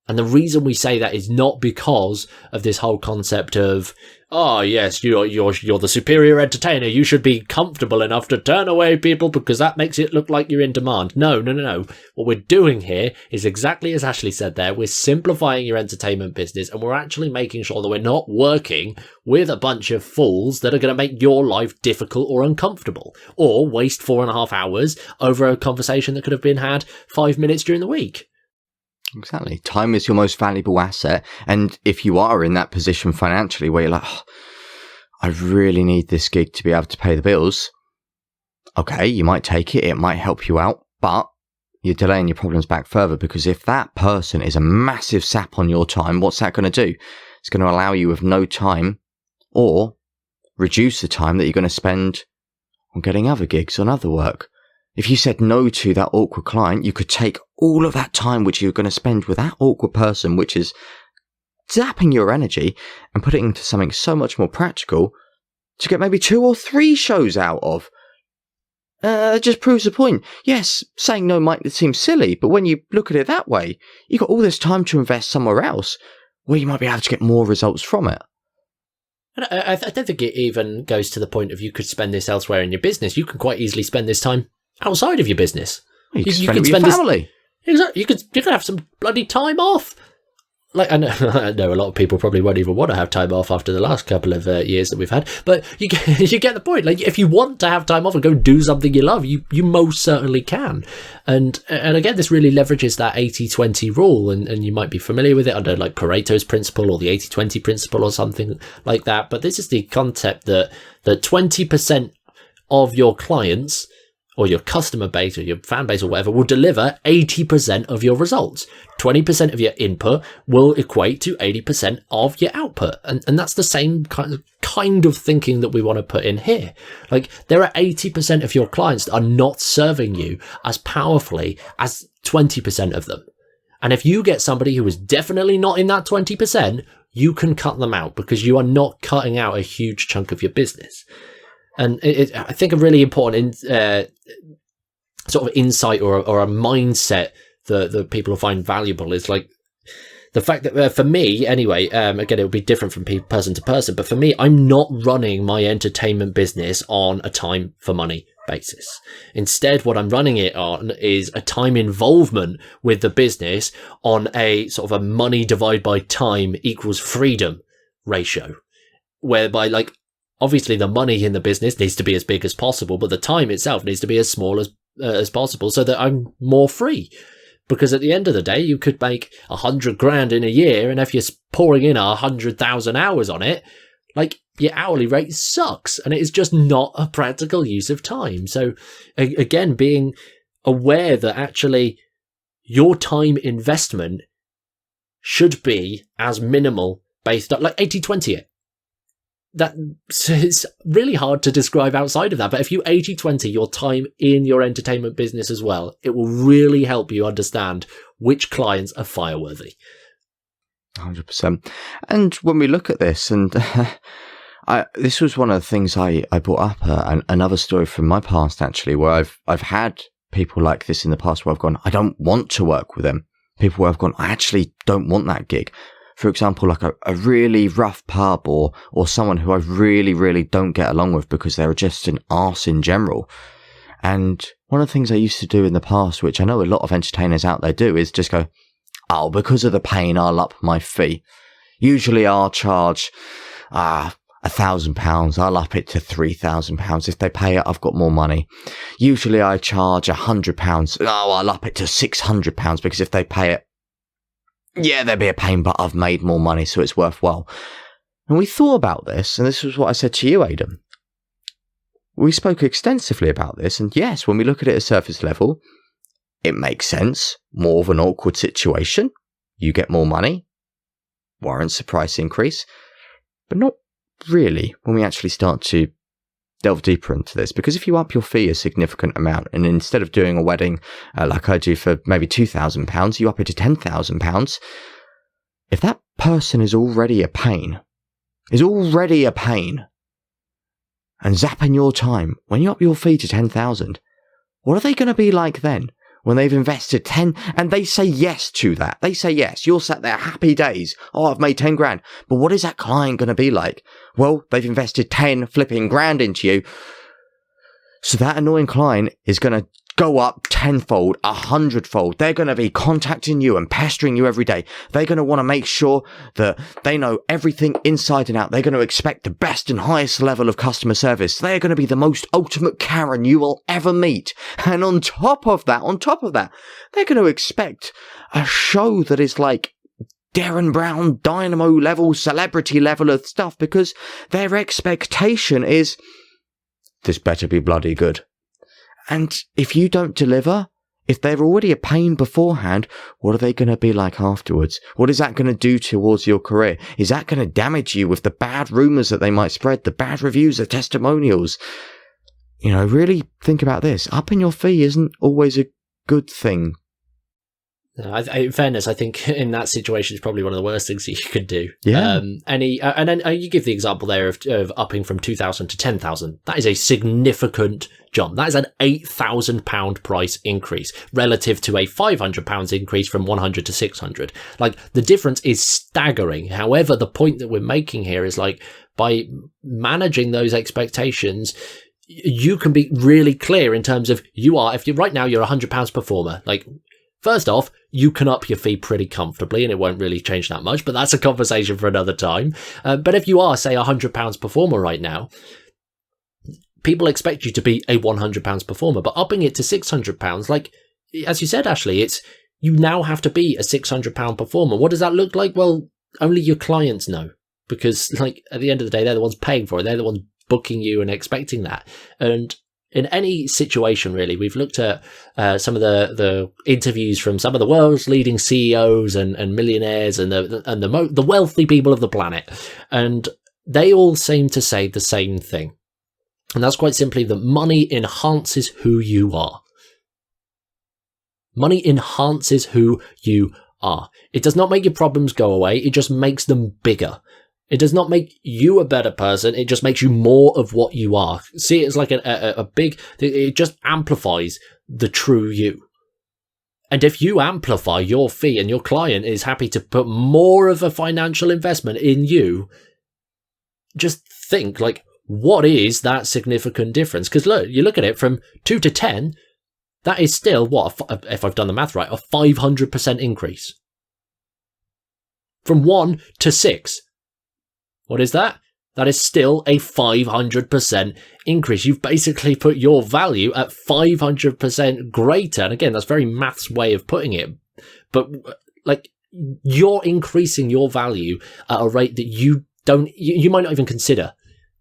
And the reason we say that is not because of this whole concept of, oh yes, you're the superior entertainer, you should be comfortable enough to turn away people because that makes it look like you're in demand. No. What we're doing here is exactly as Ashley said there. We're simplifying your entertainment business, and we're actually making sure that we're not working with a bunch of fools that are going to make your life difficult or uncomfortable, or waste 4.5 hours over a conversation that could have been had 5 minutes during the week. Exactly. Time is your most valuable asset. And if you are in that position financially where you're like, oh, I really need this gig to be able to pay the bills. Okay, you might take it. It might help you out, but you're delaying your problems back further, because if that person is a massive sap on your time, what's that going to do? It's going to allow you with no time, or reduce the time that you're going to spend on getting other gigs, on other work. If you said no to that awkward client, you could take all of that time which you're going to spend with that awkward person, which is zapping your energy, and put it into something so much more practical to get maybe 2 or 3 shows out of. It just proves the point. Yes, saying no might seem silly, but when you look at it that way, you've got all this time to invest somewhere else where you might be able to get more results from it. I don't think it even goes to the point of you could spend this elsewhere in your business. You can quite easily spend this time outside of your business. You can spend it with your family. Exactly. You could have some bloody time off. Like, I know a lot of people probably won't even want to have time off after the last couple of years that we've had, but you get the point. Like, if you want to have time off and go do something you love, you most certainly can. And again, this really leverages that 80-20 rule, and you might be familiar with it under like Pareto's principle or the 80-20 principle or something like that. But this is the concept that 20% of your clients, or your customer base or your fan base or whatever, will deliver 80% of your results. 20% of your input will equate to 80% of your output. And that's the same kind of thinking that we want to put in here. Like, there are 80% of your clients that are not serving you as powerfully as 20% of them. And if you get somebody who is definitely not in that 20%, you can cut them out, because you are not cutting out a huge chunk of your business. And I think a really important sort of insight or a mindset that people will find valuable is like the fact that for me anyway, again, it will be different from person to person, but for me, I'm not running my entertainment business on a time for money basis. Instead, what I'm running it on is a time involvement with the business on a sort of a money divided by time equals freedom ratio, whereby, like, obviously the money in the business needs to be as big as possible, but the time itself needs to be as small as possible, so that I'm more free. Because at the end of the day, you could make 100 grand in a year, and if you're pouring in 100,000 hours on it, like, your hourly rate sucks, and it is just not a practical use of time. So again, being aware that actually your time investment should be as minimal, based on like 80-20 it. it's really hard to describe outside of that. But if you 80/20 your time in your entertainment business as well, it will really help you understand which clients are fireworthy. 100%. And when we look at this, and this was one of the things I brought up, another story from my past, actually, where I've had people like this in the past where I've gone, I don't want to work with them. People where I've gone, I actually don't want that gig. For example, like a really rough pub or someone who I really, really don't get along with because they're just an arse in general. And one of the things I used to do in the past, which I know a lot of entertainers out there do, is just go, oh, because of the pain, I'll up my fee. Usually I'll charge £1,000. I'll up it to £3,000. If they pay it, I've got more money. Usually I charge £100. Oh, I'll up it to £600 because if they pay it, yeah, there'll be a pain, but I've made more money, so it's worthwhile. And we thought about this, and this was what I said to you, Aidan. We spoke extensively about this, and yes, when we look at it at surface level, it makes sense. More of an awkward situation. You get more money. Warrants a price increase. But not really when we actually start to delve deeper into this, because if you up your fee a significant amount, and instead of doing a wedding like I do for maybe £2,000, you up it to £10,000, if that person is already a pain, and zapping your time, when you up your fee to 10,000, what are they going to be like then? When they've invested 10 and they say yes to that. They say yes. You're sat there happy days. Oh, I've made 10 grand. But what is that client going to be like? Well, they've invested 10 flipping grand into you. So that annoying client is going to go up 10-fold, 100-fold. They're going to be contacting you and pestering you every day. They're going to want to make sure that they know everything inside and out. They're going to expect the best and highest level of customer service. They're going to be the most ultimate Karen you will ever meet. And on top of that, they're going to expect a show that is like Darren Brown, Dynamo level, celebrity level of stuff, because their expectation is, this better be bloody good. And if you don't deliver, if they're already a pain beforehand, what are they going to be like afterwards? What is that going to do towards your career? Is that going to damage you with the bad rumours that they might spread, the bad reviews, the testimonials? You know, really think about this. Upping your fee isn't always a good thing. In fairness, I think in that situation, it's probably one of the worst things you could do. Yeah. And then you give the example there of upping from 2,000 to 10,000. That is a significant jump. That is an £8,000 price increase relative to a £500 increase from 100 to 600. Like, the difference is staggering. However, the point that we're making here is, like, by managing those expectations, you can be really clear in terms of if you're right now, you're a £100 performer. Like, first off, you can up your fee pretty comfortably and it won't really change that much, but that's a conversation for another time. But if you are, say, a £100 performer right now, people expect you to be a £100 performer, but upping it to £600, like, as you said, Ashley, you now have to be a £600 performer. What does that look like? Well, only your clients know, because, like, at the end of the day, they're the ones paying for it. They're the ones booking you and expecting that. And in any situation, really, we've looked at some of the interviews from some of the world's leading CEOs and millionaires and the wealthy people of the planet, and they all seem to say the same thing, and that's quite simply that money enhances who you are. Money enhances who you are. It does not make your problems go away. It just makes them bigger. It does not make you a better person. It just makes you more of what you are. See it as like a big, it just amplifies the true you. And if you amplify your fee and your client is happy to put more of a financial investment in you, just think, like, what is that significant difference? Because look, you look at it from 2 to 10, that is still, if I've done the math right, a 500% increase. From 1 to 6. What is that? That is still a 500% increase. You've basically put your value at 500% greater. And again, that's very maths way of putting it. But, like, you're increasing your value at a rate that you might not even consider,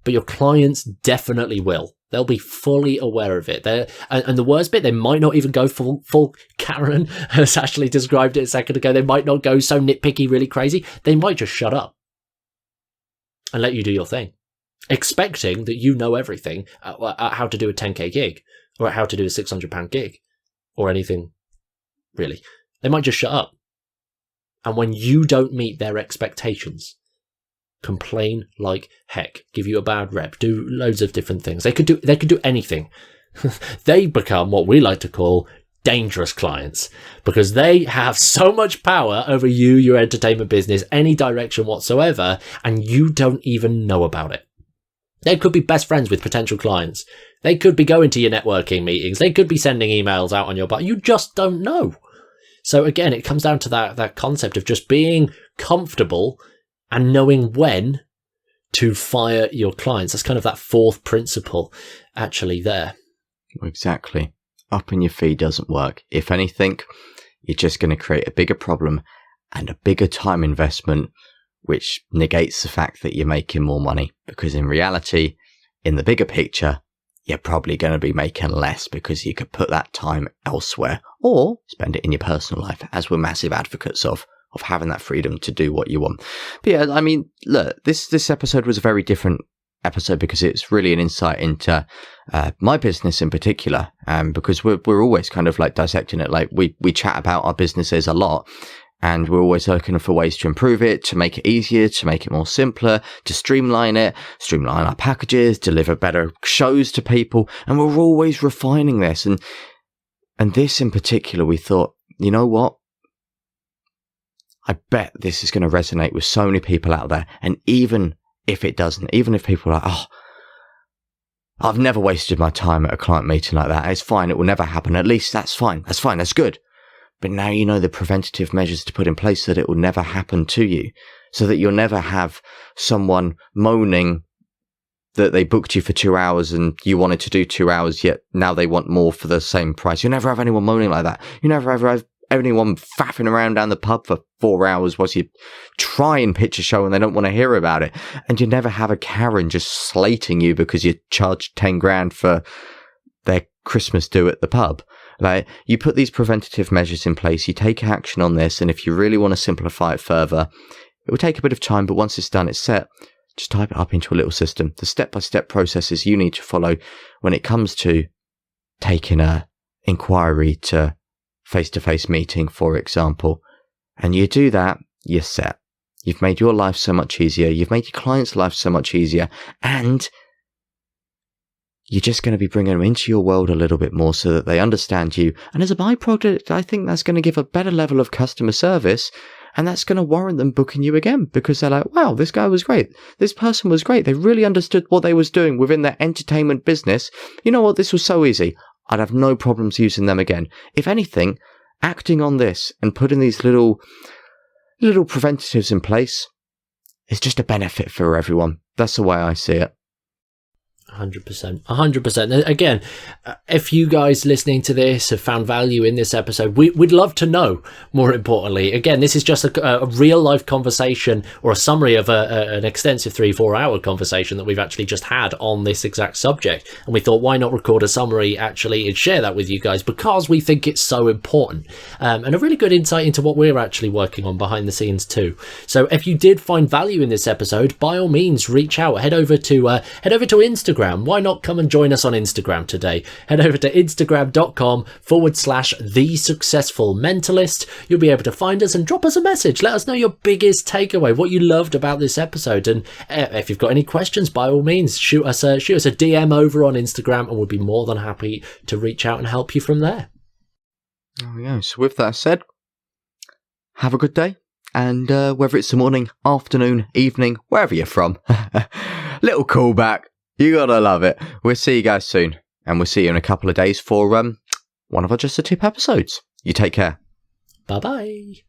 but your clients definitely will. They'll be fully aware of it. And the worst bit, they might not even go full Karen, as Ashley described it a second ago. They might not go so nitpicky, really crazy. They might just shut up and let you do your thing. expecting that you know everything at how to do a 10k gig or at how to do a £600 gig or anything really. They might just shut up. And when you don't meet their expectations, complain like heck, give you a bad rep, do loads of different things. They could do anything. They become what we like to call dangerous clients because they have so much power over you, your entertainment business, any direction whatsoever, and you don't even know about it. They could be best friends with potential clients. They could be going to your networking meetings. They could be sending emails out on your part. You just don't know. So again, it comes down to that concept of just being comfortable and knowing when to fire your clients. That's kind of that fourth principle actually there. Exactly. Upping your fee doesn't work. If anything, you're just going to create a bigger problem and a bigger time investment, which negates the fact that you're making more money. Because in reality, in the bigger picture, you're probably going to be making less because you could put that time elsewhere or spend it in your personal life, as we're massive advocates of having that freedom to do what you want. But yeah, I mean, look, this episode was a very different episode because it's really an insight into my business in particular, because we're always kind of like dissecting it. Like we chat about our businesses a lot, and we're always looking for ways to improve it, to make it easier, to make it more simpler, to streamline our packages, deliver better shows to people. And we're always refining this. And this in particular, we thought, you know what? I bet this is going to resonate with so many people out there. And even if it doesn't, even if people are like, oh, I've never wasted my time at a client meeting like that. It's fine. It will never happen. At least that's fine. That's fine. That's good. But now you know the preventative measures to put in place so that it will never happen to you, so that you'll never have someone moaning that they booked you for 2 hours and you wanted to do 2 hours, yet now they want more for the same price. You'll never have anyone moaning like that. You never ever have anyone faffing around down the pub for 4 hours whilst you try and pitch a show and they don't want to hear about it. And you never have a Karen just slating you because you charged 10 grand for their Christmas do at the pub. Like, you put these preventative measures in place, you take action on this, and if you really want to simplify it further, it will take a bit of time, but once it's done, it's set. Just type it up into a little system. The step-by-step processes you need to follow when it comes to taking a inquiry to face-to-face meeting, for example. And you do that, you're set. You've made your life so much easier. You've made your client's life so much easier. And you're just going to be bringing them into your world a little bit more so that they understand you. And as a byproduct, I think that's going to give a better level of customer service. And that's going to warrant them booking you again because they're like, wow, this guy was great. This person was great. They really understood what they was doing within their entertainment business. You know what? This was so easy. I'd have no problems using them again. If anything, acting on this and putting these little preventatives in place is just a benefit for everyone. That's the way I see it. 100%. Again, if you guys listening to this have found value in this episode, we'd love to know, more importantly. Again, this is just a real life conversation or a summary of an extensive 3-4 hour conversation that we've actually just had on this exact subject. And we thought, why not record a summary actually and share that with you guys because we think it's so important. And a really good insight into what we're actually working on behind the scenes too. So if you did find value in this episode, by all means, reach out. Head over to Instagram. Why not come and join us on Instagram today? Head over to instagram.com/thesuccessfulmentalist. You'll be able to find us and drop us a message. Let us know your biggest takeaway, what you loved about this episode. And if you've got any questions, by all means, shoot us a DM over on Instagram and we'll be more than happy to reach out and help you from there. There we go. So with that said, have a good day. And whether it's the morning, afternoon, evening, wherever you're from, little callback. You gotta love it. We'll see you guys soon. And we'll see you in a couple of days for one of our Just a Tip episodes. You take care. Bye-bye.